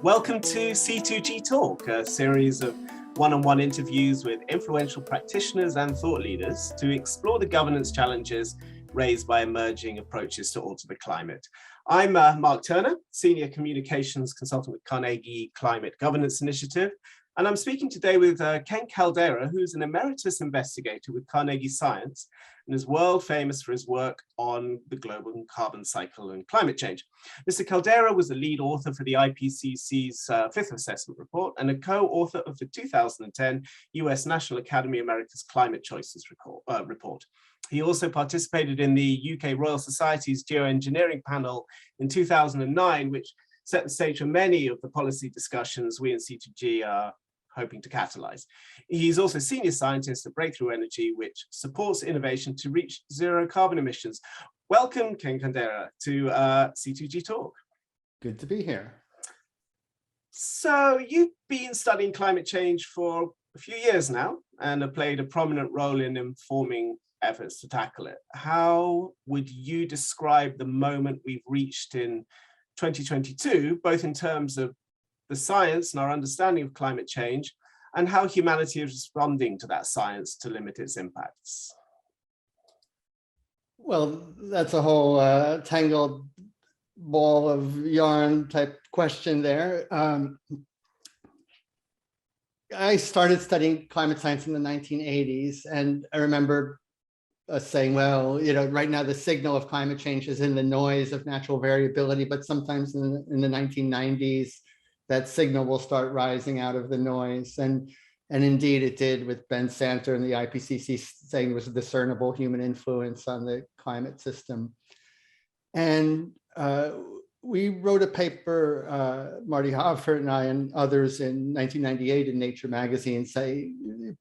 Welcome to C2GTalk, a series of one-on-one interviews with influential practitioners and thought leaders to explore the governance challenges raised by emerging approaches to alter the climate. I'm Mark Turner, Senior Communications Consultant with Carnegie Climate Governance Initiative, and I'm speaking today with Ken Caldeira, who's an emeritus investigator with Carnegie Science and is world famous for his work on the global carbon cycle and climate change. Mr. Caldeira was the lead author for the IPCC's fifth assessment report and a co-author of the 2010 US National Academy Emeritus Climate Choices report. He also participated in the UK Royal Society's geoengineering panel in 2009, which set the stage for many of the policy discussions we in C2G are hoping to catalyze. He's also senior scientist at Breakthrough Energy, which supports innovation to reach zero carbon emissions. Welcome, Ken Caldeira, to C2GTalk. Good to be here. So you've been studying climate change for a few years now and have played a prominent role in informing efforts to tackle it. How would you describe the moment we've reached in 2022, both in terms of the science and our understanding of climate change, and how humanity is responding to that science to limit its impacts? Well, that's a whole tangled ball of yarn type question there. I started studying climate science in the 1980s, and I remember saying, well, you know, right now the signal of climate change is in the noise of natural variability, but sometimes in the 1990s, that signal will start rising out of the noise. And indeed it did, with Ben Santer and the IPCC saying it was a discernible human influence on the climate system. And we wrote a paper, Marty Hoffert and I and others, in 1998 in Nature magazine,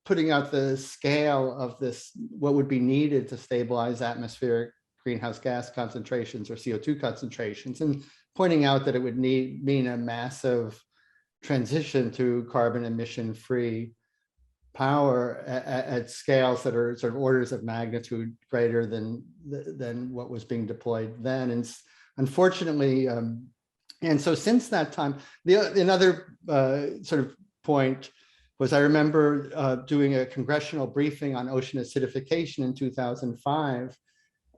putting out the scale of this, what would be needed to stabilize atmospheric greenhouse gas concentrations or CO2 concentrations, and pointing out that it would mean a massive transition to carbon emission-free power at scales that are sort of orders of magnitude greater than what was being deployed then. And unfortunately, and so since that time, another sort of point was, I remember doing a congressional briefing on ocean acidification in 2005.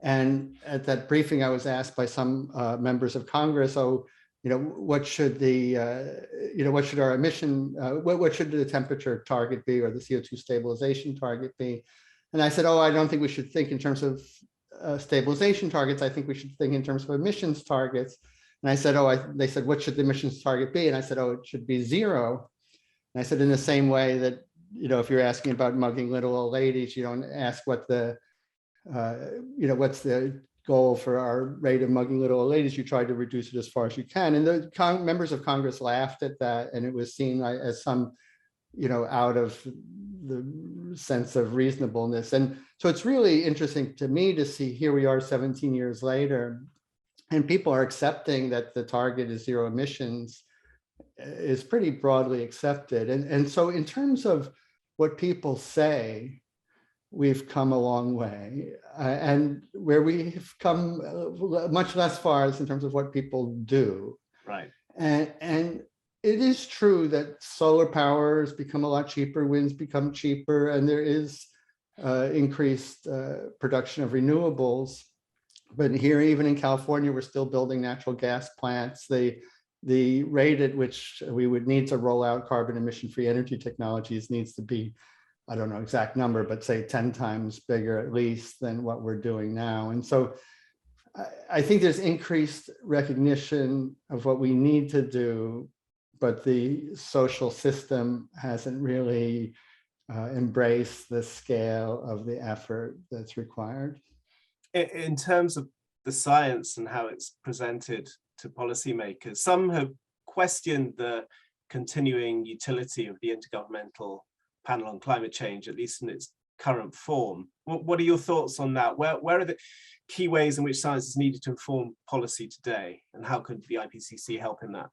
And at that briefing, I was asked by some members of Congress, oh, you know, what should the, you know, what should our emission, what should the temperature target be, or the CO2 stabilization target be? And I said, oh, I don't think we should think in terms of stabilization targets. I think we should think in terms of emissions targets. And I said, oh, they said, what should the emissions target be? And I said, oh, it should be zero. And I said, in the same way that, you know, if you're asking about mugging little old ladies, you don't ask what the you know, what's the goal for our rate of mugging little old ladies, you try to reduce it as far as you can. And the members of Congress laughed at that, and it was seen as some, you know, out of the sense of reasonableness. And so it's really interesting to me to see, here we are 17 years later, and people are accepting that the target is zero emissions, is pretty broadly accepted. And so in terms of what people say, we've come a long way, and where we've come much less far is in terms of what people do. Right. And it is true that solar power has become a lot cheaper, winds become cheaper, and there is increased production of renewables. But here, even in California, we're still building natural gas plants. The rate at which we would need to roll out carbon emission-free energy technologies needs to be, I don't know exact number, but say 10 times bigger at least than what we're doing now. And so I think there's increased recognition of what we need to do, but the social system hasn't really embraced the scale of the effort that's required. In terms of the science and how it's presented to policymakers, some have questioned the continuing utility of the Intergovernmental Panel on Climate Change, at least in its current form. What are your thoughts on that? Where are the key ways in which science is needed to inform policy today, and how could the IPCC help in that?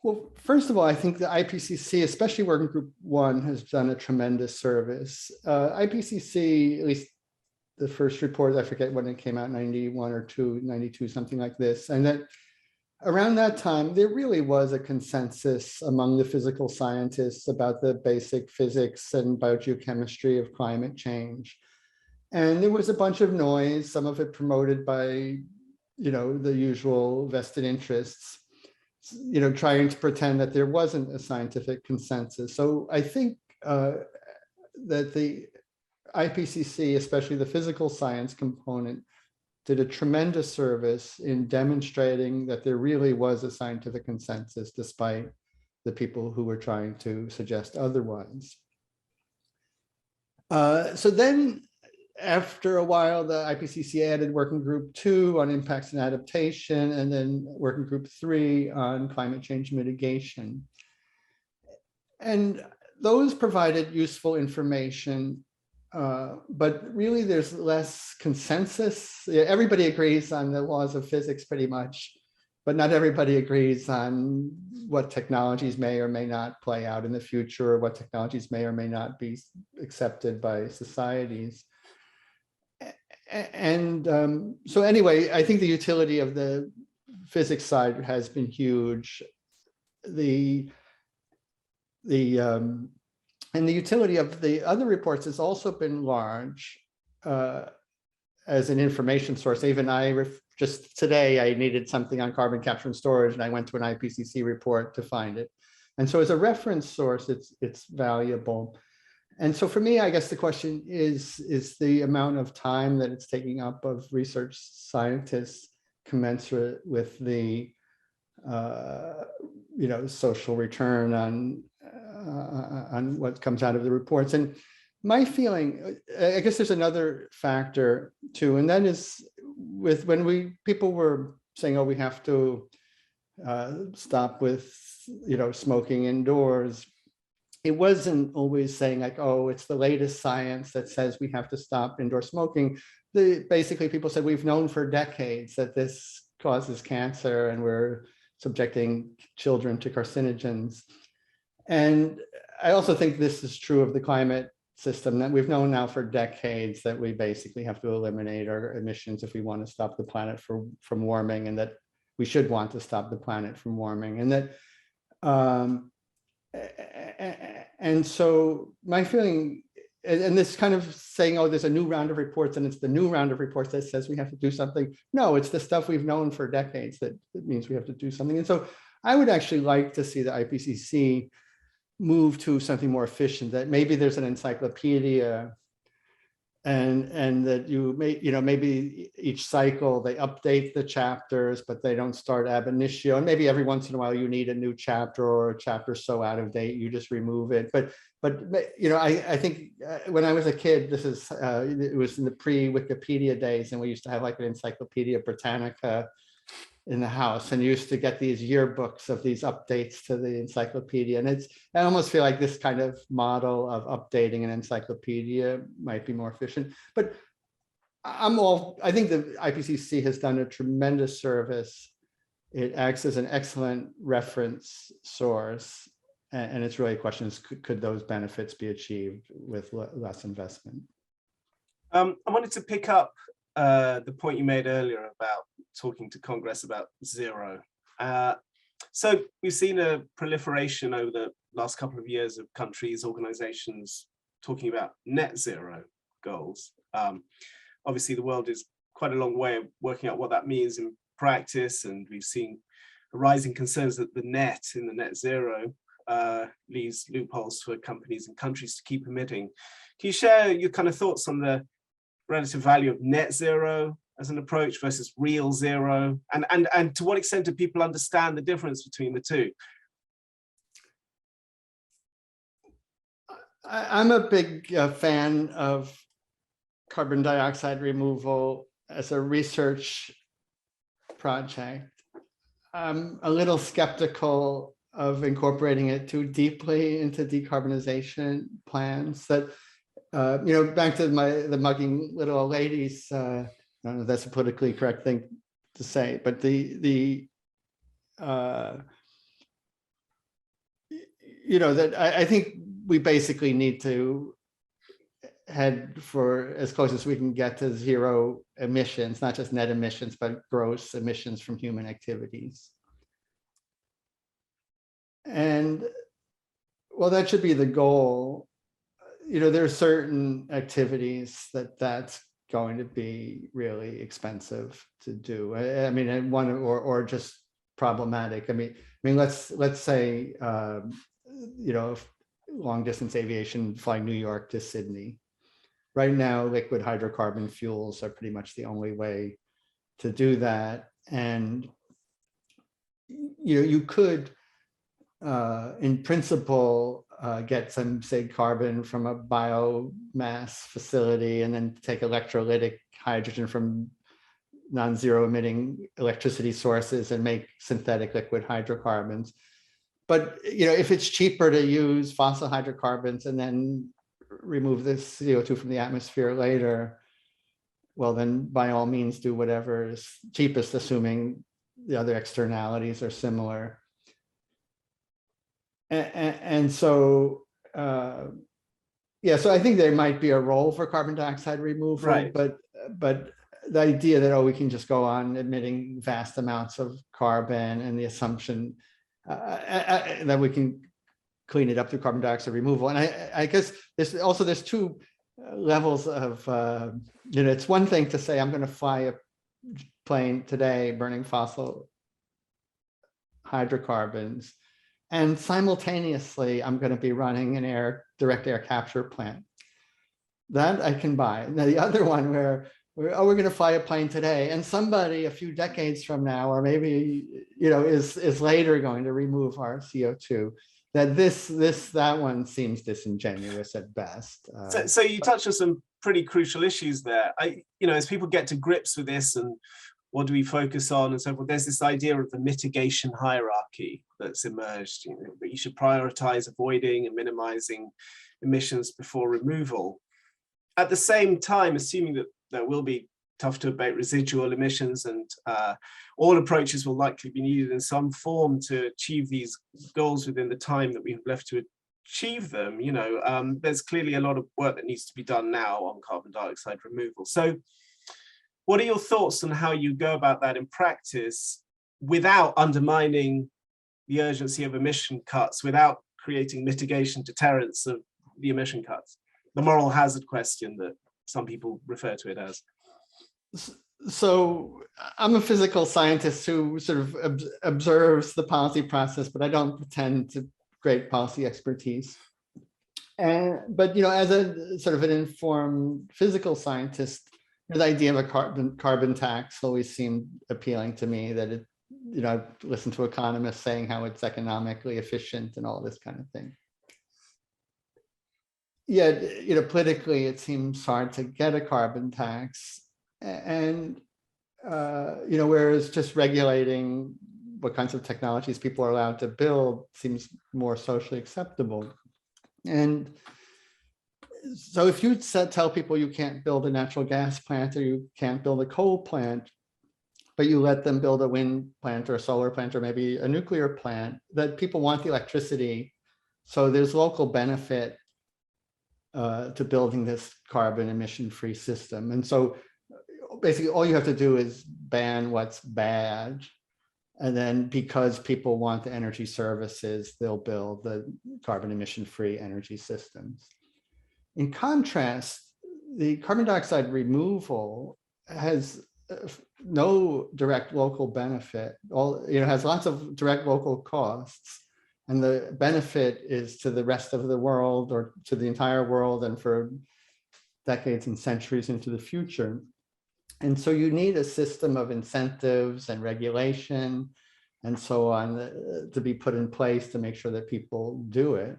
Well, first of all, I think the IPCC, especially Working Group 1, has done a tremendous service. IPCC, at least the first report, I forget when it came out, 91 or 92, something like this, and that around that time, there really was a consensus among the physical scientists about the basic physics and biogeochemistry of climate change. And there was a bunch of noise, some of it promoted by, the usual vested interests, trying to pretend that there wasn't a scientific consensus. So I think that the IPCC, especially the physical science component, did a tremendous service in demonstrating that there really was a scientific consensus, despite the people who were trying to suggest otherwise. So then, after a while, the IPCC added Working Group 2 on impacts and adaptation, and then Working Group 3 on climate change mitigation. And those provided useful information, but really there's less consensus. Everybody agrees on the laws of physics pretty much, but not everybody agrees on what technologies may or may not play out in the future, or what technologies may or may not be accepted by societies. And so anyway, I think the utility of the physics side has been huge. And the utility of the other reports has also been large as an information source. Even just today, I needed something on carbon capture and storage, and I went to an IPCC report to find it. And so as a reference source, it's valuable. And so for me, I guess the question is the amount of time that it's taking up of research scientists commensurate with the social return on what comes out of the reports. And my feeling, I guess there's another factor too, and that is when people were saying, oh, we have to stop with smoking indoors. It wasn't always saying like, oh, it's the latest science that says we have to stop indoor smoking. Basically, people said we've known for decades that this causes cancer and we're subjecting children to carcinogens. And I also think this is true of the climate system, that we've known now for decades that we basically have to eliminate our emissions if we want to stop the planet from warming, and that we should want to stop the planet from warming. And that and so my feeling, and this kind of saying, oh, there's a new round of reports and it's the new round of reports that says we have to do something. No, it's the stuff we've known for decades that means we have to do something. And so I would actually like to see the IPCC move to something more efficient, that maybe there's an encyclopedia and that you may, maybe each cycle they update the chapters, but they don't start ab initio. And maybe every once in a while you need a new chapter, or a chapter so out of date, you just remove it. But I think when I was a kid, it was in the pre-Wikipedia days, and we used to have like an Encyclopedia Britannica in the house, and used to get these yearbooks of these updates to the encyclopedia. And I almost feel like this kind of model of updating an encyclopedia might be more efficient. But I think the IPCC has done a tremendous service. It acts as an excellent reference source. And it's really a question is, could those benefits be achieved with less investment? I wanted to pick up the point you made earlier about talking to Congress about zero. So we've seen a proliferation over the last couple of years of countries, organizations talking about net zero goals. Obviously, the world is quite a long way of working out what that means in practice, and we've seen rising concerns that the net in the net zero leaves loopholes for companies and countries to keep emitting. Can you share your kind of thoughts on the relative value of net zero as an approach versus real zero, and to what extent do people understand the difference between the two? I'm a big fan of carbon dioxide removal as a research project. I'm a little skeptical of incorporating it too deeply into decarbonization plans. That back to the mugging little old ladies. I don't know if that's a politically correct thing to say, but that I think we basically need to head for as close as we can get to zero emissions, not just net emissions, but gross emissions from human activities. And well, that should be the goal. There are certain activities that's going to be really expensive to do. I mean, and one or just problematic. I mean, let's say long distance aviation, flying New York to Sydney. Right now, liquid hydrocarbon fuels are pretty much the only way to do that. And you could, in principle, get some, say, carbon from a biomass facility and then take electrolytic hydrogen from non-zero emitting electricity sources and make synthetic liquid hydrocarbons. But if it's cheaper to use fossil hydrocarbons and then remove this CO2 from the atmosphere later, well, then by all means do whatever is cheapest, assuming the other externalities are similar. And so, so I think there might be a role for carbon dioxide removal, right. but the idea that, we can just go on emitting vast amounts of carbon, and the assumption that we can clean it up through carbon dioxide removal. And I guess there's two levels of, it's one thing to say, I'm going to fly a plane today burning fossil hydrocarbons, and simultaneously I'm going to be running an direct air capture plant. That I can buy. Now the other one where we're going to fly a plane today, and somebody a few decades from now, or maybe is later going to remove our CO2. That one seems disingenuous at best. So you touched on some pretty crucial issues there. As people get to grips with this and what do we focus on and so forth, there's this idea of the mitigation hierarchy that's emerged, that you should prioritize avoiding and minimizing emissions before removal. At the same time, assuming that there will be tough to abate residual emissions, and all approaches will likely be needed in some form to achieve these goals within the time that we have left to achieve them. There's clearly a lot of work that needs to be done now on carbon dioxide removal. So what are your thoughts on how you go about that in practice without undermining the urgency of emission cuts, without creating mitigation deterrents of the emission cuts? The moral hazard question that some people refer to it as. So I'm a physical scientist who sort of observes the policy process, but I don't pretend to great policy expertise. But as a sort of an informed physical scientist, the idea of a carbon tax always seemed appealing to me. That it, I've listened to economists saying how it's economically efficient and all this kind of thing. Yet, politically, it seems hard to get a carbon tax. And, whereas just regulating what kinds of technologies people are allowed to build seems more socially acceptable. And so if you tell people you can't build a natural gas plant or you can't build a coal plant, but you let them build a wind plant or a solar plant or maybe a nuclear plant, that people want the electricity. So there's local benefit to building this carbon emission-free system. And so basically all you have to do is ban what's bad. And then because people want the energy services, they'll build the carbon emission-free energy systems. In contrast, the carbon dioxide removal has no direct local benefit. Has lots of direct local costs. And the benefit is to the rest of the world or to the entire world and for decades and centuries into the future. And so you need a system of incentives and regulation and so on to be put in place to make sure that people do it.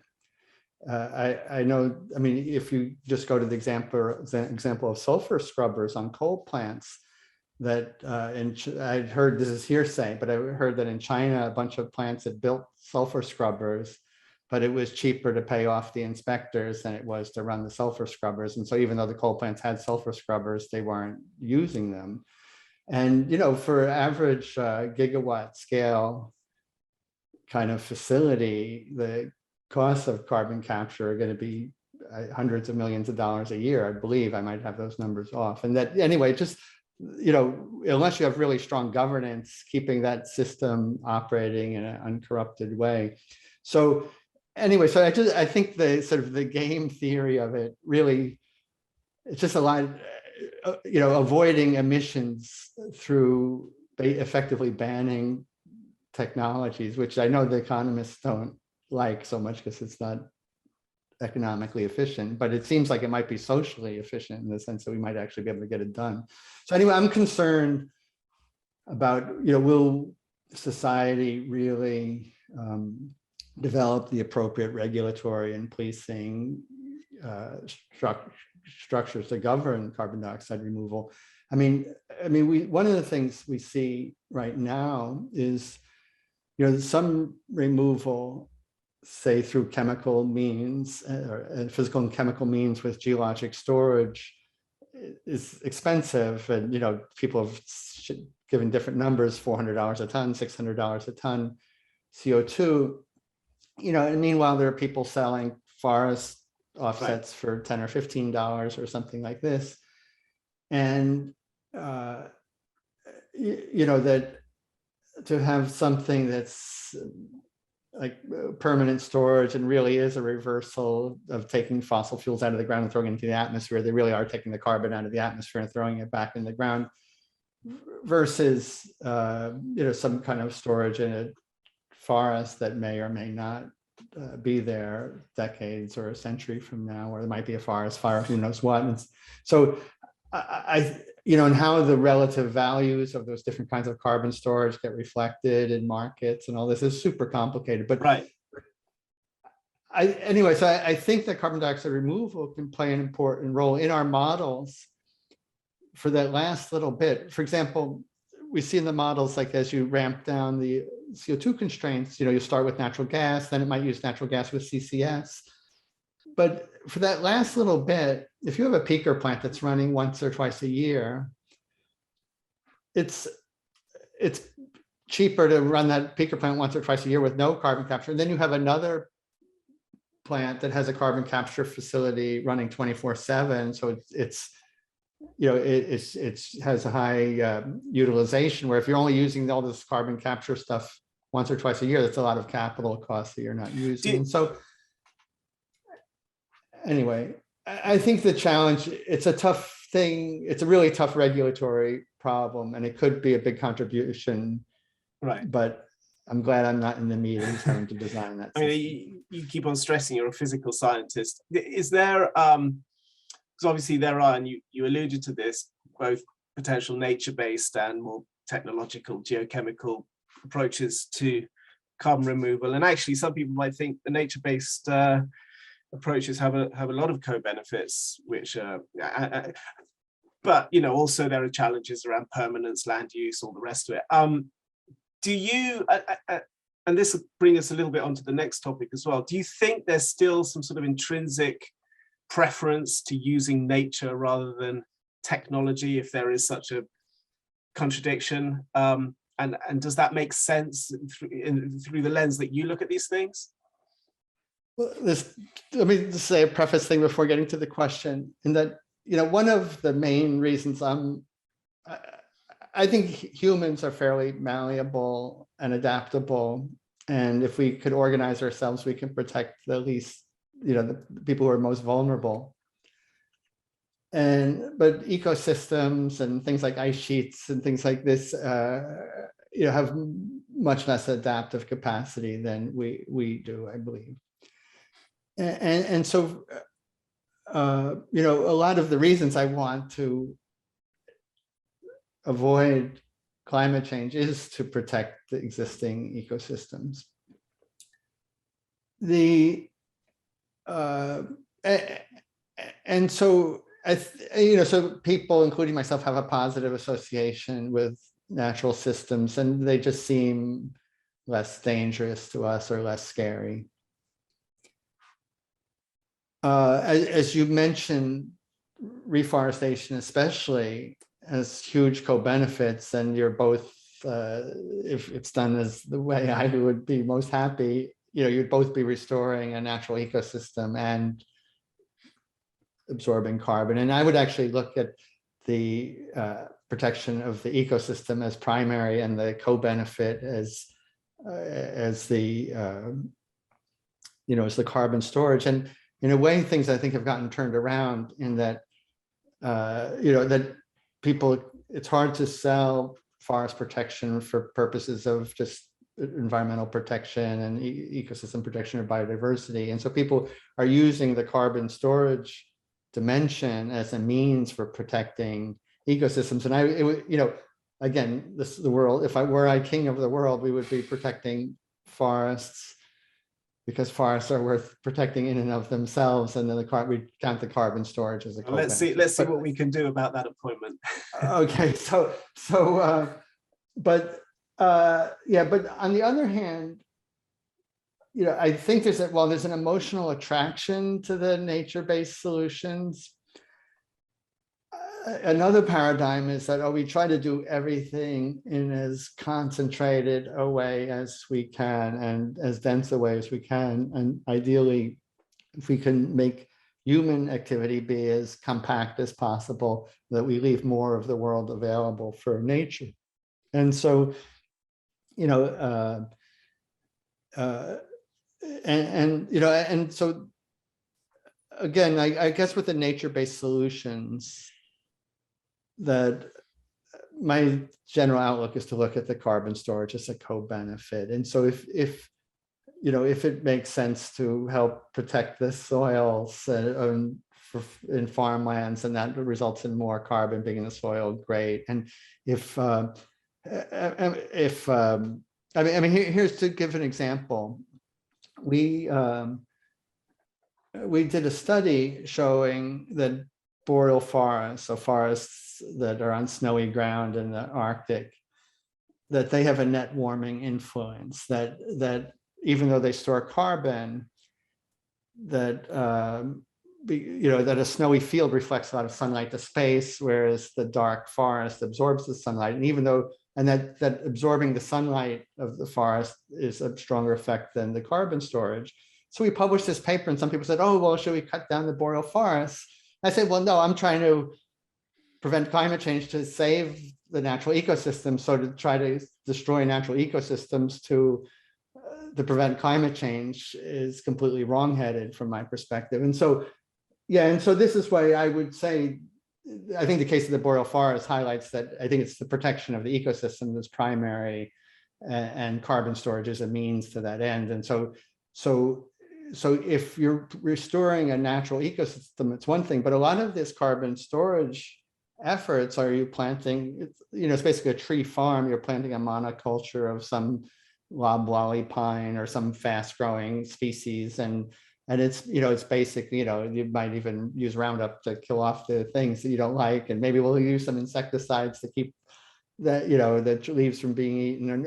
I know, if you just go to the example of sulfur scrubbers on coal plants, that I'd heard, this is hearsay, but I heard that in China, a bunch of plants had built sulfur scrubbers, but it was cheaper to pay off the inspectors than it was to run the sulfur scrubbers. And so even though the coal plants had sulfur scrubbers, they weren't using them. And, for average gigawatt scale kind of facility, the costs of carbon capture are going to be hundreds of millions of dollars a year, I believe. I might have those numbers off. And that, anyway, just, unless you have really strong governance, keeping that system operating in an uncorrupted way, So anyway, so I think the sort of the game theory of it really, it's just a lot, avoiding emissions through effectively banning technologies, which I know the economists don't like so much because it's not economically efficient, but it seems like it might be socially efficient in the sense that we might actually be able to get it done. So anyway, I'm concerned about, will society really develop the appropriate regulatory and policing structures to govern carbon dioxide removal. I mean, one of the things we see right now is, some removal, say through chemical means or physical and chemical means with geologic storage, is expensive, and people have given different numbers: $400 a ton, $600 a ton CO2. And meanwhile, there are people selling forest offsets for $10 or $15 or something like this, and that to have something that's like permanent storage and really is a reversal of taking fossil fuels out of the ground and throwing it into the atmosphere. They really are taking the carbon out of the atmosphere and throwing it back in the ground, versus some kind of storage in a forest that may or may not be there decades or a century from now, or there might be a forest fire, who knows what. And so and how the relative values of those different kinds of carbon storage get reflected in markets and all this is super complicated. But anyway, so I think that carbon dioxide removal can play an important role in our models for that last little bit. For example, we see in the models, like as you ramp down the CO2 constraints, you start with natural gas, then it might use natural gas with CCS. But for that last little bit, if you have a peaker plant that's running once or twice a year, it's cheaper to run that peaker plant once or twice a year with no carbon capture. And then you have another plant that has a carbon capture facility running 24/7. So it has a high utilization, where if you're only using all this carbon capture stuff once or twice a year, that's a lot of capital costs that you're not using. And so anyway, I think the challenge, it's a tough thing. It's a really tough regulatory problem, and it could be a big contribution. Right. But I'm glad I'm not in the meetings having to design that system. I mean, you keep on stressing you're a physical scientist. Is there, because obviously there are, and you alluded to this, both potential nature-based and more technological geochemical approaches to carbon removal. And actually, some people might think the nature-based approaches have a lot of co-benefits, which but also there are challenges around permanence, land use, all the rest of it. Do you, and this will bring us a little bit onto the next topic as well, do you think there's still some sort of intrinsic preference to using nature rather than technology, if there is such a contradiction? And does that make sense through the lens that you look at these things? Well, let me just say a preface thing before getting to the question, in that, one of the main reasons I think humans are fairly malleable and adaptable. And if we could organize ourselves, we can protect the least, the people who are most vulnerable. But ecosystems and things like ice sheets and things like this, have much less adaptive capacity than we do, I believe. And so, a lot of the reasons I want to avoid climate change is to protect the existing ecosystems. And so, so people, including myself, have a positive association with natural systems, and they just seem less dangerous to us or less scary. As you mentioned, reforestation especially has huge co-benefits, and you're both, if it's done as the way I would be most happy, you'd both be restoring a natural ecosystem and absorbing carbon. And I would actually look at the protection of the ecosystem as primary, and the co-benefit as the is the carbon storage. And in a way, things I think have gotten turned around in that, that people, it's hard to sell forest protection for purposes of just environmental protection and ecosystem protection or biodiversity. And so people are using the carbon storage dimension as a means for protecting ecosystems. And again, the world, if I were king of the world, we would be protecting forests because forests are worth protecting in and of themselves. And then we count the carbon storage as a let's see what we can do about that appointment. Okay, but on the other hand, I think there's an emotional attraction to the nature-based solutions. Another paradigm is that, we try to do everything in as concentrated a way as we can and as dense a way as we can. And ideally, if we can make human activity be as compact as possible, that we leave more of the world available for nature. And so, and so again, I guess with the nature-based solutions, that my general outlook is to look at the carbon storage as a co-benefit. And so if it makes sense to help protect the soils in farmlands, and that results in more carbon being in the soil, great. And here's to give an example. We did a study showing that boreal forests, so forests that are on snowy ground in the Arctic, that they have a net warming influence, that even though they store carbon, that that a snowy field reflects a lot of sunlight to space, whereas the dark forest absorbs the sunlight. And that absorbing the sunlight of the forest is a stronger effect than the carbon storage. So we published this paper, and some people said, oh, well, should we cut down the boreal forests? I said, well, no, I'm trying to prevent climate change to save the natural ecosystem. So to try to destroy natural ecosystems to prevent climate change is completely wrongheaded from my perspective. And so, this is why I would say, I think the case of the boreal forest highlights that I think it's the protection of the ecosystem that's primary, and carbon storage is a means to that end. And so if you're restoring a natural ecosystem, it's one thing, but a lot of this carbon storage efforts are you planting, it's basically a tree farm. You're planting a monoculture of some loblolly pine or some fast growing species. And it's, it's basic, you might even use Roundup to kill off the things that you don't like. And maybe we'll use some insecticides to keep that, the leaves from being eaten.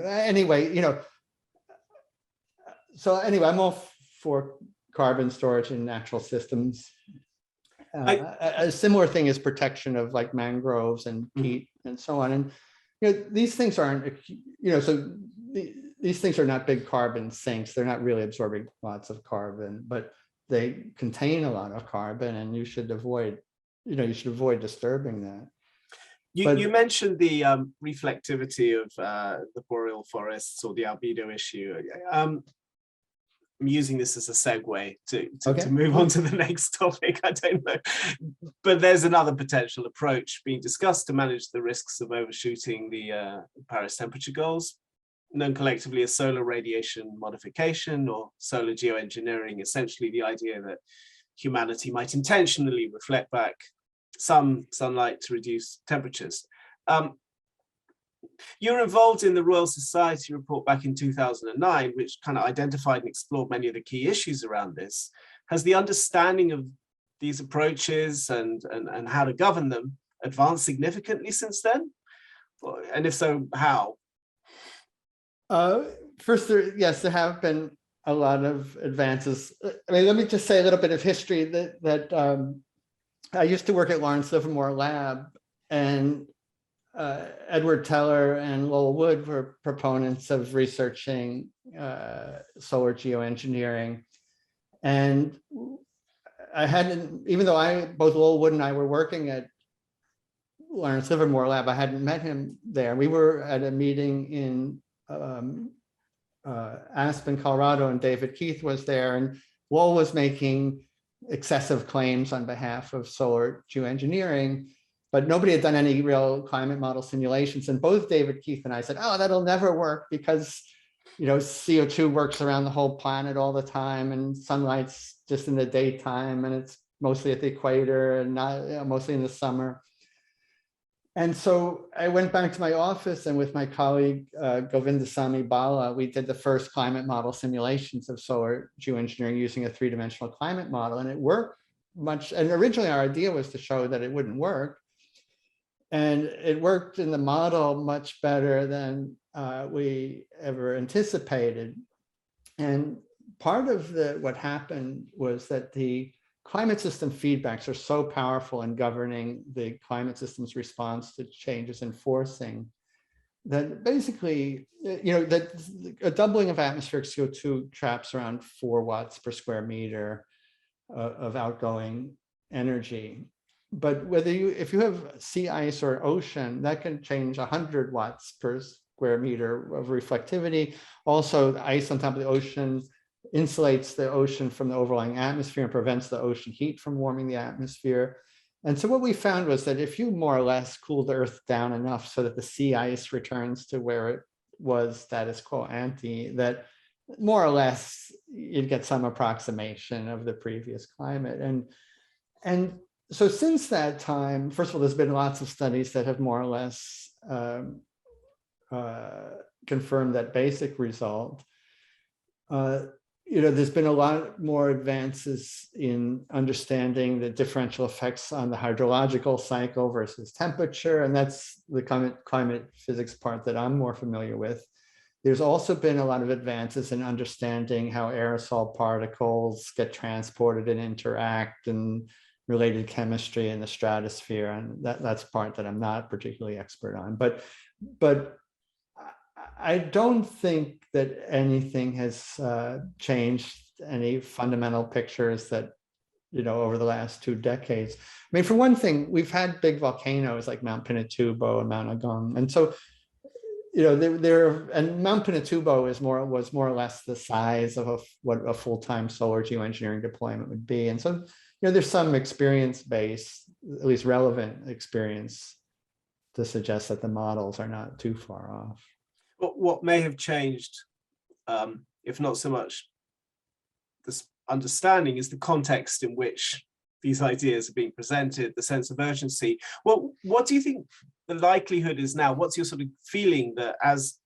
So anyway, I'm all for carbon storage in natural systems. A similar thing is protection of like mangroves and peat and so on. And these things aren't, these things are not big carbon sinks. They're not really absorbing lots of carbon, but they contain a lot of carbon, and you should avoid disturbing that. You mentioned the reflectivity of the boreal forests, or the albedo issue. I'm using this as a segue to move on to the next topic. I don't know, but there's another potential approach being discussed to manage the risks of overshooting the Paris temperature goals, known collectively as solar radiation modification or solar geoengineering. Essentially, the idea that humanity might intentionally reflect back some sunlight to reduce temperatures. You're involved in the Royal Society report back in 2009, which kind of identified and explored many of the key issues around this. Has the understanding of these approaches and how to govern them advanced significantly since then? And if so, how? First, there have been a lot of advances. I mean, let me just say a little bit of history that I used to work at Lawrence Livermore Lab, and Edward Teller and Lowell Wood were proponents of researching solar geoengineering. And I hadn't, even though both Lowell Wood and I were working at Lawrence Livermore Lab, I hadn't met him there. We were at a meeting in Aspen, Colorado, and David Keith was there. And Wohl was making excessive claims on behalf of solar geoengineering, but nobody had done any real climate model simulations. And both David Keith and I said, oh, that'll never work because, you know, CO2 works around the whole planet all the time, and sunlight's just in the daytime, and it's mostly at the equator and not, you know, mostly in the summer. And so I went back to my office, and with my colleague Govindasamy Bala, we did the first climate model simulations of solar geoengineering using a three-dimensional climate model, and it worked much. And originally our idea was to show that it wouldn't work, and it worked in the model much better than we ever anticipated. And part of what happened was that the climate system feedbacks are so powerful in governing the climate system's response to changes in forcing that basically, you know, that a doubling of atmospheric CO2 traps around 4 watts per square meter of outgoing energy. But if you have sea ice or ocean, that can change 100 watts per square meter of reflectivity. Also, the ice on top of the ocean insulates the ocean from the overlying atmosphere and prevents the ocean heat from warming the atmosphere. And so what we found was that if you more or less cool the Earth down enough so that the sea ice returns to where it was status quo ante, that more or less you'd get some approximation of the previous climate. And so since that time, first of all, there's been lots of studies that have more or less confirmed that basic result. You know, there's been a lot more advances in understanding the differential effects on the hydrological cycle versus temperature, and that's the climate physics part that I'm more familiar with. There's also been a lot of advances in understanding how aerosol particles get transported and interact, and related chemistry in the stratosphere, and that's part that I'm not particularly expert on. But I don't think that anything has changed any fundamental pictures that, you know, over the last 2 decades. I mean, for one thing, we've had big volcanoes like Mount Pinatubo and Mount Agung, and so, you know, and Mount Pinatubo was more or less the size of what a full-time solar geoengineering deployment would be, and so, you know, there's some experience base, at least relevant experience, to suggest that the models are not too far off. What may have changed, if not so much this understanding, is the context in which these ideas are being presented, the sense of urgency. Well, what do you think the likelihood is now? What's your sort of feeling that as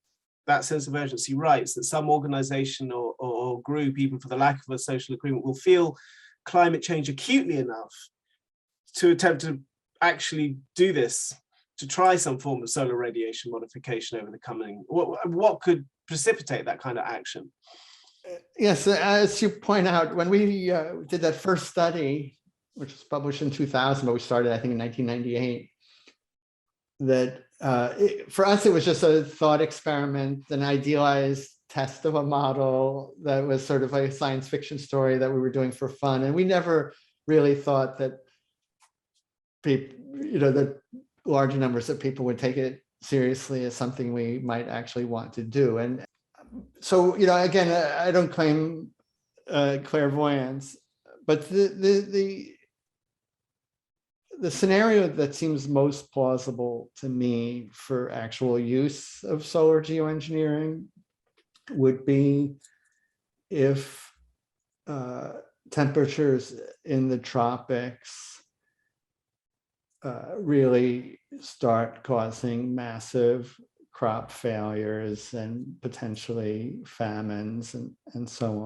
that sense of urgency rises, that some organization or group, even for the lack of a social agreement, will feel climate change acutely enough to attempt to actually do this, to try some form of solar radiation modification over the coming, what could precipitate that kind of action? Yes, as you point out, when we did that first study, which was published in 2000, but we started, I think, in 1998, that for us, it was just a thought experiment, an idealized test of a model that was sort of a science fiction story that we were doing for fun. And we never really thought that people, you know, that large numbers of people would take it seriously as something we might actually want to do. And so, you know, again, I don't claim clairvoyance, but the scenario that seems most plausible to me for actual use of solar geoengineering would be if temperatures in the tropics really start causing massive crop failures and potentially famines and so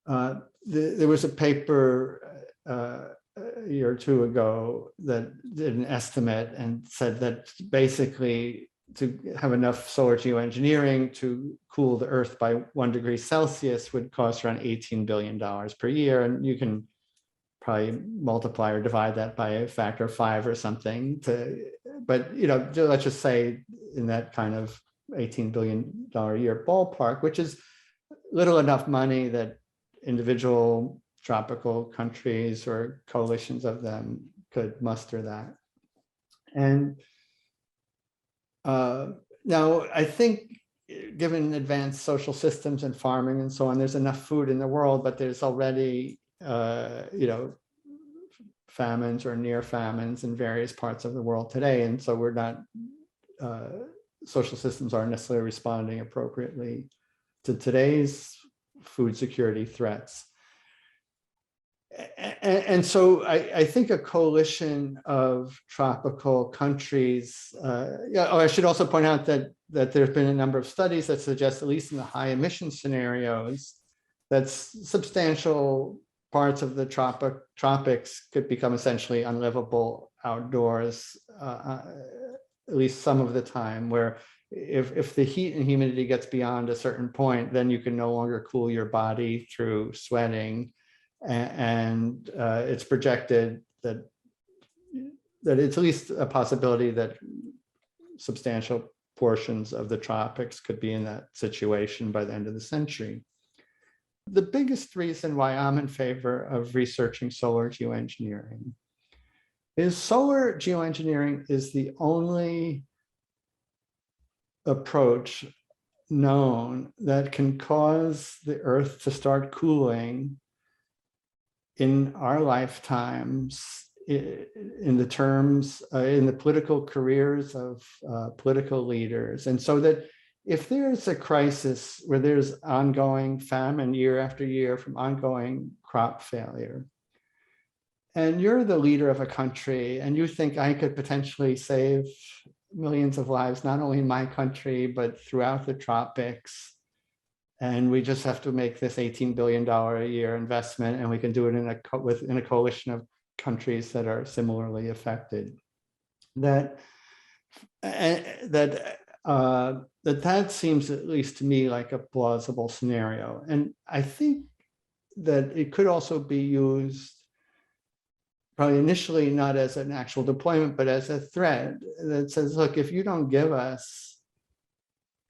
on. There was a paper a year or two ago that did an estimate and said that basically to have enough solar geoengineering to cool the Earth by 1 degree Celsius would cost around $18 billion per year. And you can probably multiply or divide that by a factor of 5 or something. But you know, let's just say in that kind of $18 billion a year ballpark, which is little enough money that individual tropical countries or coalitions of them could muster that. And now I think given advanced social systems and farming and so on, there's enough food in the world, but there's already, famines or near famines in various parts of the world today. And so we're not, social systems aren't necessarily responding appropriately to today's food security threats. And so I think a coalition of tropical countries, I should also point out that there's been a number of studies that suggest, at least in the high emission scenarios, that substantial parts of the tropics could become essentially unlivable outdoors, at least some of the time, where if the heat and humidity gets beyond a certain point, then you can no longer cool your body through sweating. And it's projected that it's at least a possibility that substantial portions of the tropics could be in that situation by the end of the century. The biggest reason why I'm in favor of researching solar geoengineering is solar geoengineering is the only approach known that can cause the Earth to start cooling in our lifetimes, in the political careers of political leaders. And so that if there's a crisis where there's ongoing famine year after year from ongoing crop failure, and you're the leader of a country and you think I could potentially save millions of lives, not only in my country, but throughout the tropics, and we just have to make this $18 billion a year investment, and we can do it in a coalition of countries that are similarly affected. That seems, at least to me, like a plausible scenario. And I think that it could also be used, probably initially not as an actual deployment, but as a threat that says, look, if you don't give us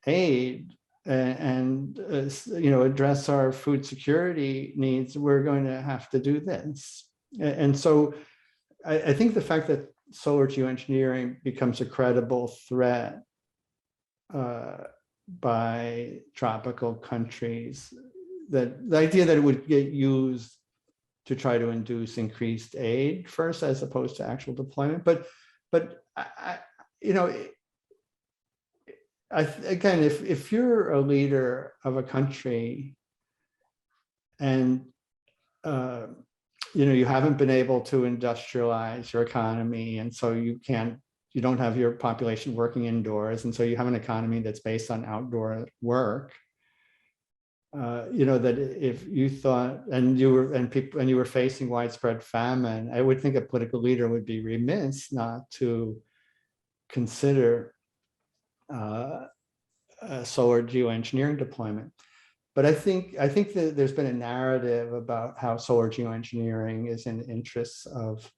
aid and address our food security needs, we're going to have to do this. And so I think the fact that solar geoengineering becomes a credible threat by tropical countries, that the idea that it would get used to try to induce increased aid first, as opposed to actual deployment. But again, if you're a leader of a country and you haven't been able to industrialize your economy, and so you don't have your population working indoors, and so you have an economy that's based on outdoor work, that if you thought and you were facing widespread famine, I would think a political leader would be remiss not to consider solar geoengineering deployment. But I think that there's been a narrative about how solar geoengineering is in the interests of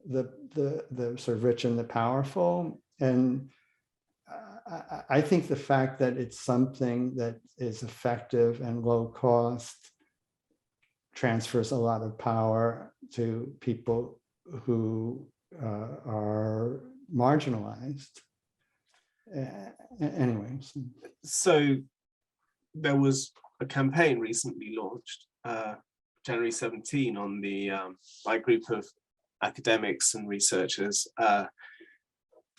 the sort of rich and the powerful. And I think the fact that it's something that is effective and low cost transfers a lot of power to people who are marginalized. Anyway. So there was a campaign recently launched, January 17, on the by a group of academics and researchers,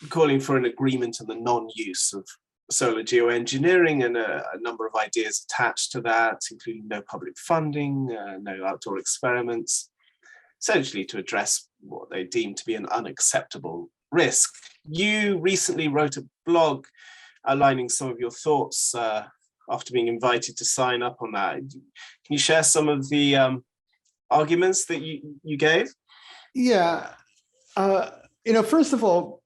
calling for an agreement on the non-use of solar geoengineering, and a number of ideas attached to that, including no public funding, no outdoor experiments, essentially to address what they deem to be an unacceptable risk. You recently wrote a blog outlining some of your thoughts after being invited to sign up on that. Can you share some of the arguments that you gave? Yeah. First of all,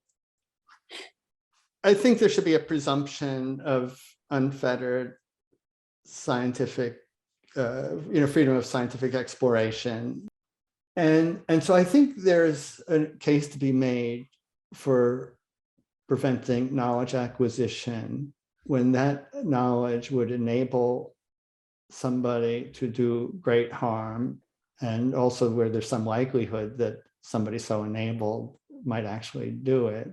I think there should be a presumption of unfettered scientific, freedom of scientific exploration. And so I think there's a case to be made for preventing knowledge acquisition when that knowledge would enable somebody to do great harm, and also where there's some likelihood that somebody so enabled might actually do it.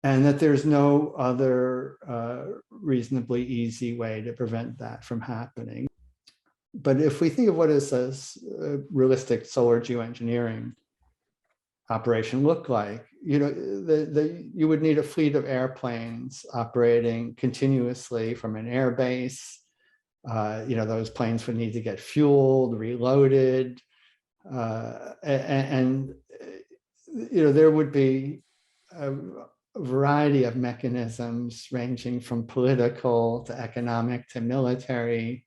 and that there's no other reasonably easy way to prevent that from happening. But if we think of what is a realistic solar geoengineering operation look like, you know, you would need a fleet of airplanes operating continuously from an air base. You know, those planes would need to get fueled, reloaded, and you know, there would be a variety of mechanisms ranging from political to economic to military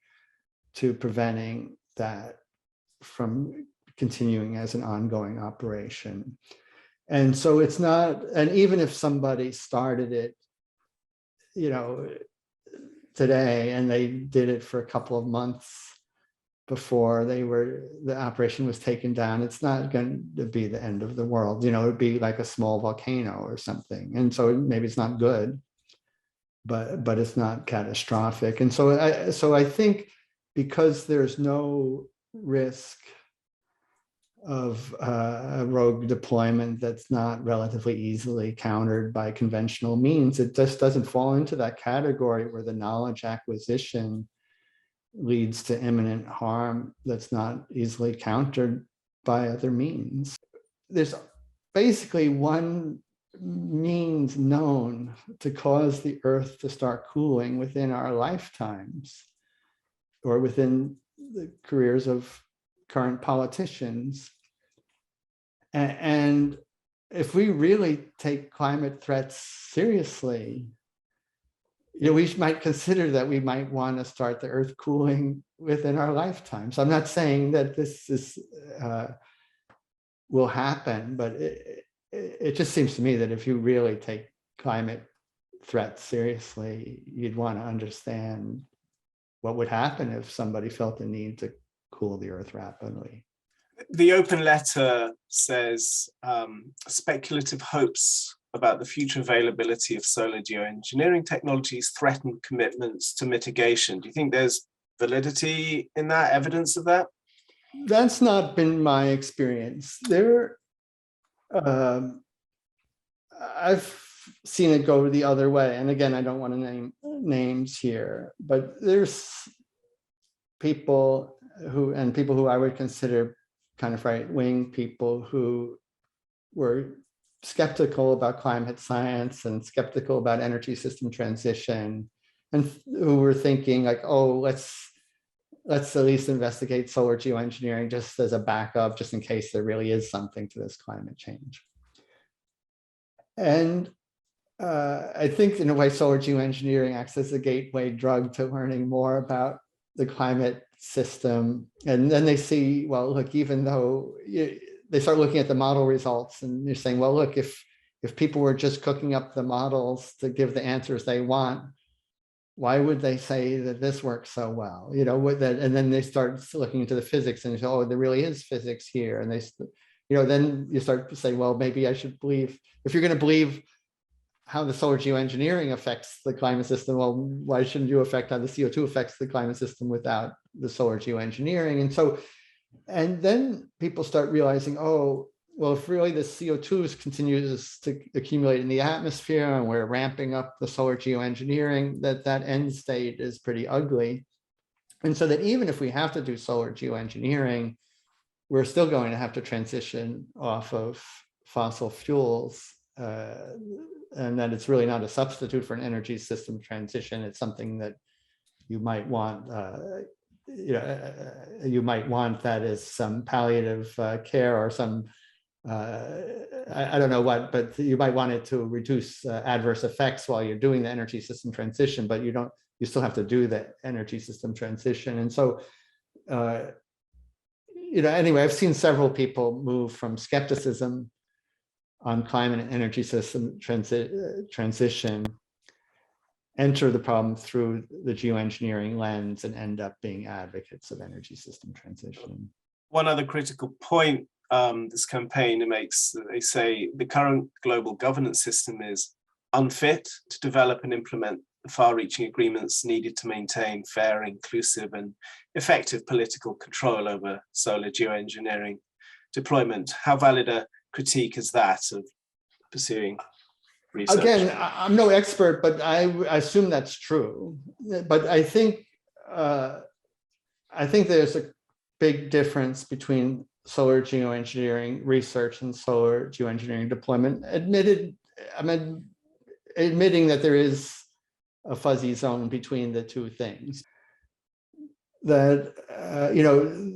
to preventing that from continuing as an ongoing operation. And so it's not, and even if somebody started it, you know, today, and they did it for a couple of months before the operation was taken down, it's not going to be the end of the world. You know, it'd be like a small volcano or something. And so maybe it's not good, but it's not catastrophic. And so I think because there's no risk of a rogue deployment that's not relatively easily countered by conventional means, it just doesn't fall into that category where the knowledge acquisition leads to imminent harm that's not easily countered by other means. There's basically one means known to cause the Earth to start cooling within our lifetimes, or within the careers of current politicians. And if we really take climate threats seriously, you know, we might consider that we might want to start the Earth cooling within our lifetime. So I'm not saying that this is will happen, but it just seems to me that if you really take climate threats seriously, you'd want to understand what would happen if somebody felt the need to cool the Earth rapidly. The open letter says speculative hopes about the future availability of solar geoengineering technologies threaten commitments to mitigation. Do you think there's validity in that, evidence of that? That's not been my experience. I've seen it go the other way. And again, I don't want to name names here, but there's people who I would consider kind of right-wing people who were skeptical about climate science and skeptical about energy system transition, and who were thinking like, oh, let's at least investigate solar geoengineering just as a backup, just in case there really is something to this climate change. And I think in a way, solar geoengineering acts as a gateway drug to learning more about the climate system. And then they see, well, look, even though they start looking at the model results and you're saying, well, look, if people were just cooking up the models to give the answers they want, why would they say that this works so well? You know, with that, and then they start looking into the physics and say, oh, there really is physics here. And they, you know, then you start to say, well, maybe I should believe, if you're going to believe how the solar geoengineering affects the climate system, well, why shouldn't you affect how the CO2 affects the climate system without the solar geoengineering? And so, and then people start realizing, oh, well, if really the CO2 continues to accumulate in the atmosphere and we're ramping up the solar geoengineering, that end state is pretty ugly. And so that even if we have to do solar geoengineering, we're still going to have to transition off of fossil fuels, and that it's really not a substitute for an energy system transition. It's something that you might want, you might want that as some palliative care or some, I don't know what, but you might want it to reduce adverse effects while you're doing the energy system transition, but you still have to do the energy system transition. And so, anyway, I've seen several people move from skepticism on climate and energy system transition, enter the problem through the geoengineering lens and end up being advocates of energy system transition. One other critical point this campaign makes, they say the current global governance system is unfit to develop and implement the far-reaching agreements needed to maintain fair, inclusive, and effective political control over solar geoengineering deployment. How valid a critique is that of pursuing research? Again, I'm no expert, but I assume that's true. But I think there's a big difference between solar geoengineering research and solar geoengineering deployment. Admitting that there is a fuzzy zone between the two things. That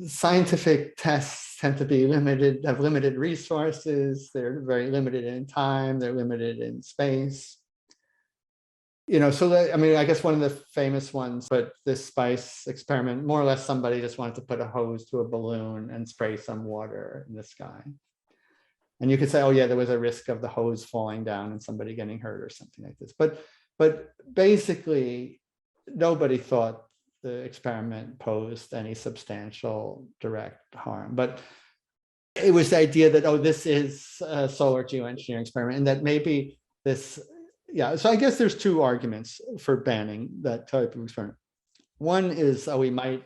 scientific tests tend to be limited, have limited resources. They're very limited in time. They're limited in space. So that, I guess one of the famous ones, but this SPICE experiment, more or less somebody just wanted to put a hose to a balloon and spray some water in the sky. And you could say, oh yeah, there was a risk of the hose falling down and somebody getting hurt or something like this. But basically, nobody thought the experiment posed any substantial direct harm. But it was the idea that, oh, this is a solar geoengineering experiment, and that maybe this, yeah. So I guess there's two arguments for banning that type of experiment. One is, we might,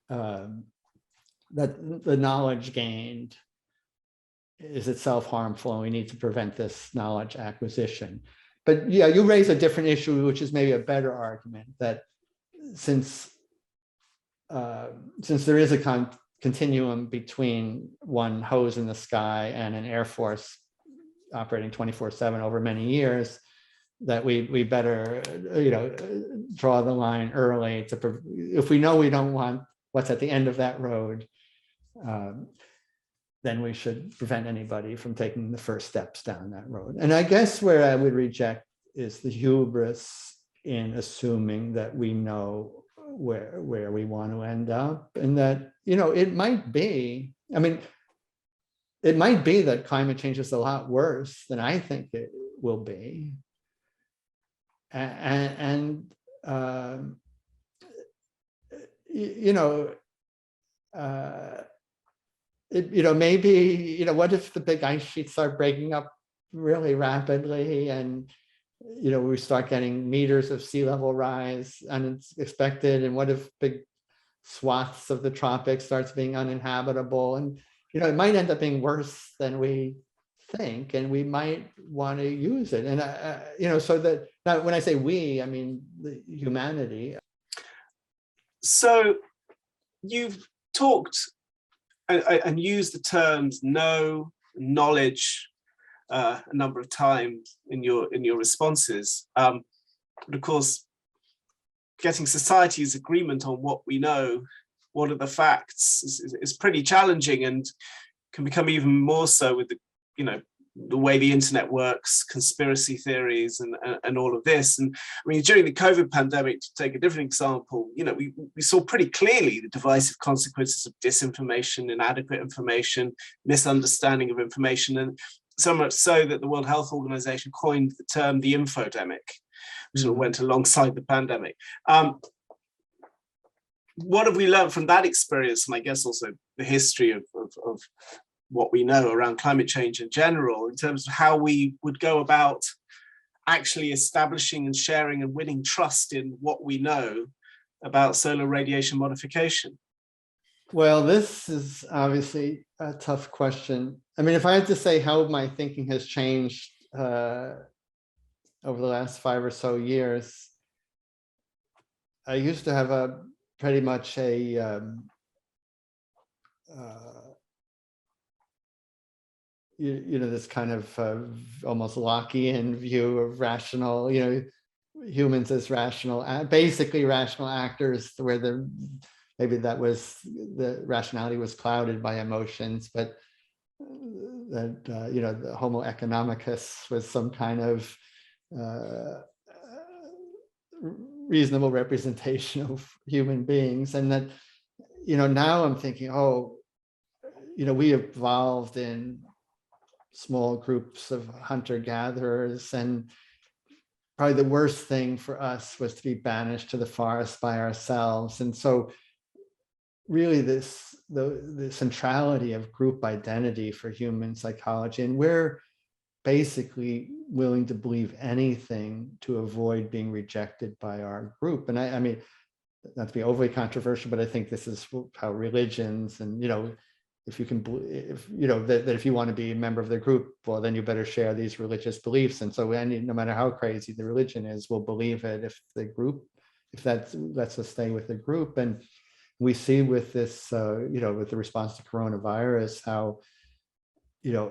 that the knowledge gained is itself harmful, and we need to prevent this knowledge acquisition. But yeah, you raise a different issue, which is maybe a better argument, that since there is a continuum between one hose in the sky and an Air Force operating 24/7 over many years, that we better draw the line early if we know we don't want what's at the end of that road, then we should prevent anybody from taking the first steps down that road. And I guess where I would reject is the hubris in assuming that we know where we want to end up, and that it might be, it might be that climate change is a lot worse than I think it will be, and maybe what if the big ice sheets start breaking up really rapidly, and we start getting meters of sea level rise unexpected, and what if big swaths of the tropics starts being uninhabitable, and it might end up being worse than we think, and we might want to use it. And so that, now when I say we, I mean the humanity. So you've talked and used the terms know, knowledge, a number of times in your responses, but of course, getting society's agreement on what we know, what are the facts, is pretty challenging, and can become even more so with the way the internet works, conspiracy theories, and all of this. And during the COVID pandemic, to take a different example, we saw pretty clearly the divisive consequences of disinformation, inadequate information, misunderstanding of information, and so much so that the World Health Organization coined the term the infodemic, which sort of went alongside the pandemic. What have we learned from that experience, and I guess also the history of what we know around climate change in general, in terms of how we would go about actually establishing and sharing and winning trust in what we know about solar radiation modification? Well, this is obviously a tough question. If I had to say how my thinking has changed over the last 5 or so years, I used to have pretty much a this kind of almost Lockean view of rational, humans as rational, basically rational actors, where maybe that was, the rationality was clouded by emotions, but that the Homo economicus was some kind of reasonable representation of human beings. And that now I'm thinking, we evolved in small groups of hunter-gatherers, and probably the worst thing for us was to be banished to the forest by ourselves. And so really the centrality of group identity for human psychology, and we're basically willing to believe anything to avoid being rejected by our group. And I mean, not to be overly controversial, but I think this is how religions and if you can, if you know that if you want to be a member of the group, well, then you better share these religious beliefs. And so no matter how crazy the religion is, we'll believe it if the group, if that lets us stay with the group. And we see with this, with the response to coronavirus,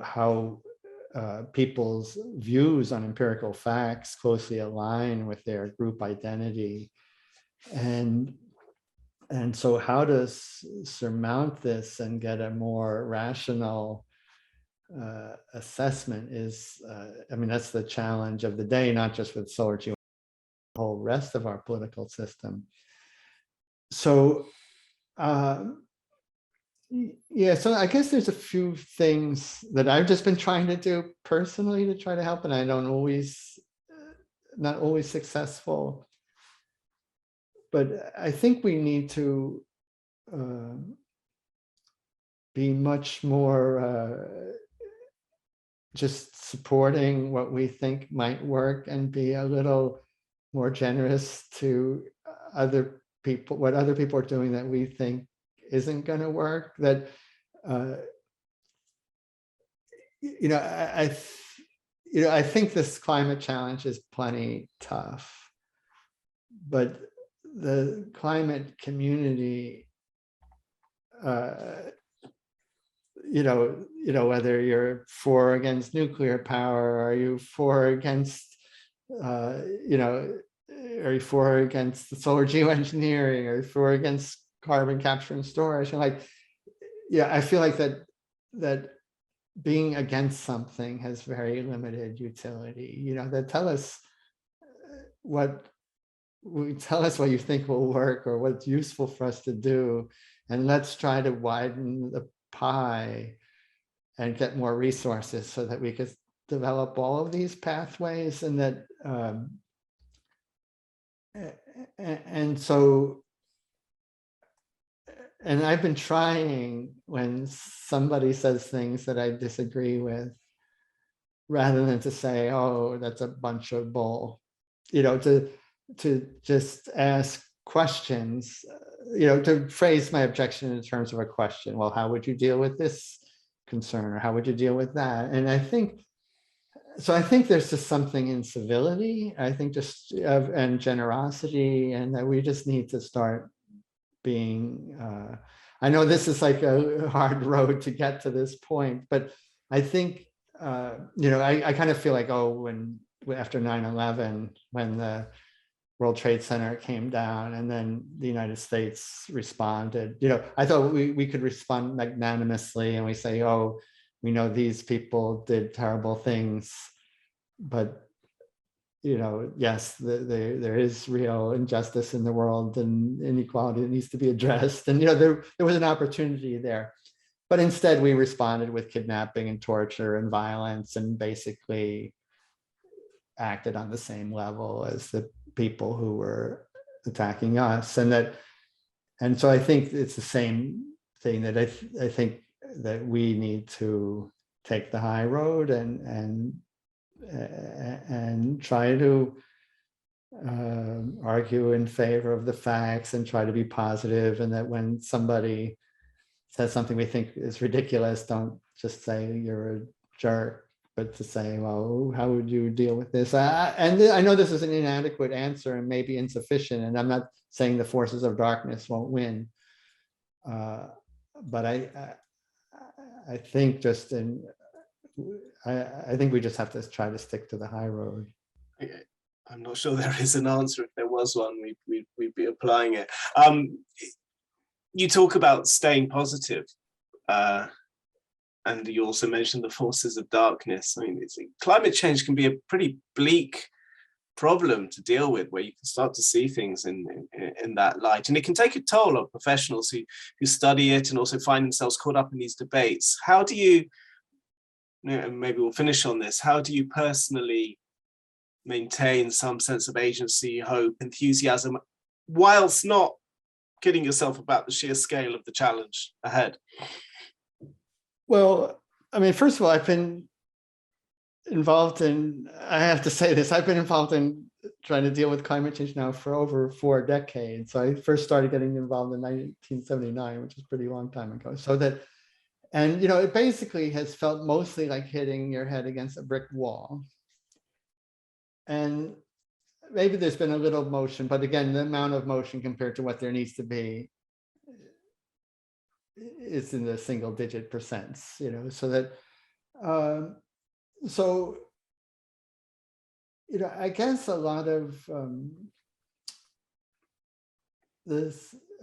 how people's views on empirical facts closely align with their group identity. And so how to surmount this and get a more rational assessment is, that's the challenge of the day, not just with solar geo, the whole rest of our political system. So, so I guess there's a few things that I've just been trying to do personally to try to help, and I don't always, not always successful. But I think we need to be much more just supporting what we think might work, and be a little more generous to other people, what other people are doing that we think isn't going to work. That I think this climate challenge is plenty tough, but the climate community, whether you're for or against nuclear power, are you for or against, are you for or against the solar geoengineering, or for or against carbon capture and storage? And I feel like that being against something has very limited utility. That tell us what you think will work, or what's useful for us to do, and let's try to widen the pie and get more resources so that we could develop all of these pathways. And that and I've been trying, when somebody says things that I disagree with, rather than to say, oh, that's a bunch of bull, to just ask questions, to phrase my objection in terms of a question. Well, how would you deal with this concern, or how would you deal with that? And I think there's just something in civility, I think, and generosity, and that we just need to start being, I know this is like a hard road to get to this point, but I think, I kind of feel like, after 9/11, when the World Trade Center came down and then the United States responded, I thought we could respond magnanimously, and we say, oh, we know these people did terrible things, but yes, there is real injustice in the world and inequality that needs to be addressed. And there was an opportunity there, but instead we responded with kidnapping and torture and violence, and basically acted on the same level as the people who were attacking us. And so I think it's the same thing, that I think that we need to take the high road and try to argue in favor of the facts, and try to be positive. And that when somebody says something we think is ridiculous, don't just say you're a jerk, but to say, well, how would you deal with this? And I know this is an inadequate answer and maybe insufficient, and I'm not saying the forces of darkness won't win. But I think I think we just have to try to stick to the high road. I'm not sure there is an answer. If there was one, we'd be applying it. You talk about staying positive, and you also mentioned the forces of darkness. Climate change can be a pretty bleak problem to deal with, where you can start to see things in that light, and it can take a toll on professionals who study it and also find themselves caught up in these debates. How do you, and maybe we'll finish on this, how do you personally maintain some sense of agency, hope, enthusiasm, whilst not kidding yourself about the sheer scale of the challenge ahead? Well, first of all, I've been involved in, I have to say this, I've been involved in trying to deal with climate change now for over 4 decades. So I first started getting involved in 1979, which is a pretty long time ago. And, you know, it basically has felt mostly like hitting your head against a brick wall. And maybe there's been a little motion, but again, the amount of motion compared to what there needs to be is in the single digit percents, you know, so that, so, you know, I guess a lot of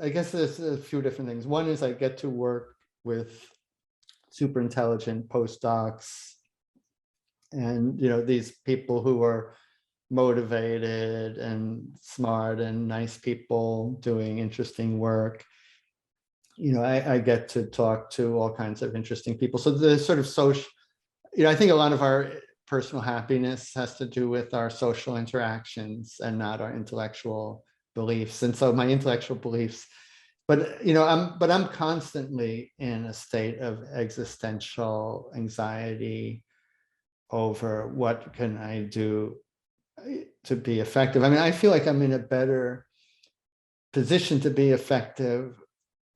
I guess there's a few different things. One is I get to work with super intelligent postdocs and, you know, these people who are motivated and smart and nice people doing interesting work. You know, I get to talk to all kinds of interesting people. So the sort of social, you know, I think a lot of our personal happiness has to do with our social interactions and not our intellectual beliefs. And so my intellectual beliefs, but, you know, I'm constantly in a state of existential anxiety over what can I do to be effective. I mean, I feel like I'm in a better position to be effective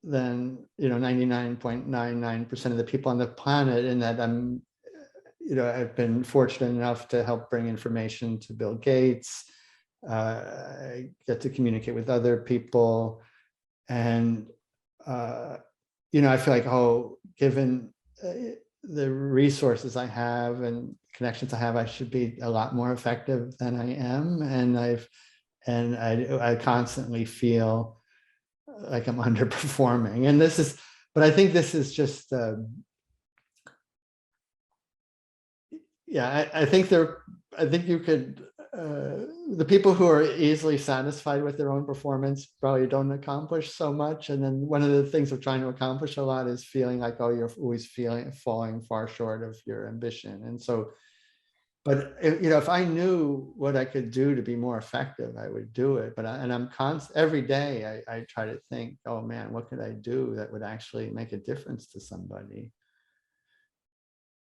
than, you know, 99.99% of the people on the planet, in that I'm, you know, I've been fortunate enough to help bring information to Bill Gates. I get to communicate with other people. And, you know, I feel like, oh, given the resources I have and connections I have, I should be a lot more effective than I am. And I constantly feel like I'm underperforming. And this is, but I think this is just, yeah, I think you could, the people who are easily satisfied with their own performance probably don't accomplish so much. And then one of the things of trying to accomplish a lot is feeling like, oh, you're always falling far short of your ambition. And so, but you know, if I knew what I could do to be more effective, I would do it. But I'm constant every day. I try to think, oh man, what could I do that would actually make a difference to somebody?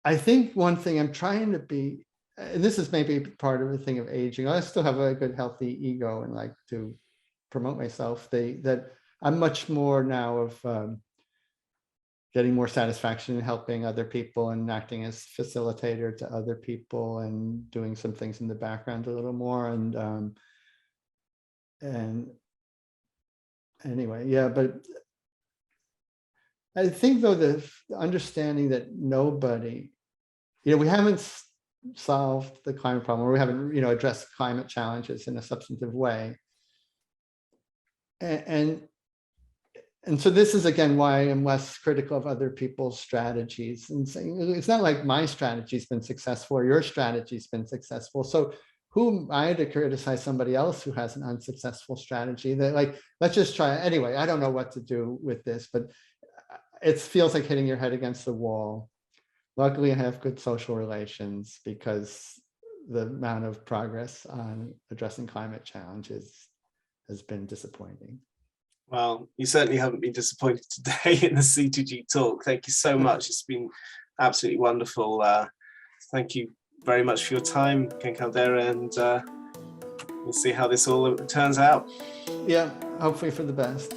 I think one thing I'm trying to be, and this is maybe part of the thing of aging, I still have a good healthy ego and like to promote myself, that I'm much more now of getting more satisfaction in helping other people and acting as facilitator to other people and doing some things in the background a little more. And anyway, yeah, but I think though the understanding that nobody, you know, we haven't solved the climate problem, or we haven't, you know, addressed climate challenges in a substantive way. And so this is again why I'm less critical of other people's strategies and saying it's not like my strategy's been successful or your strategy's been successful. So who am I to criticize somebody else who has an unsuccessful strategy? That, like, let's just try anyway. I don't know what to do with this, but it feels like hitting your head against the wall. Luckily, I have good social relations because the amount of progress on addressing climate challenges has been disappointing. Well, you certainly haven't been disappointed today in the C2GTalk. Thank you so much. It's been absolutely wonderful. Thank you very much for your time, Ken Caldeira, and we'll see how this all turns out. Yeah, hopefully for the best.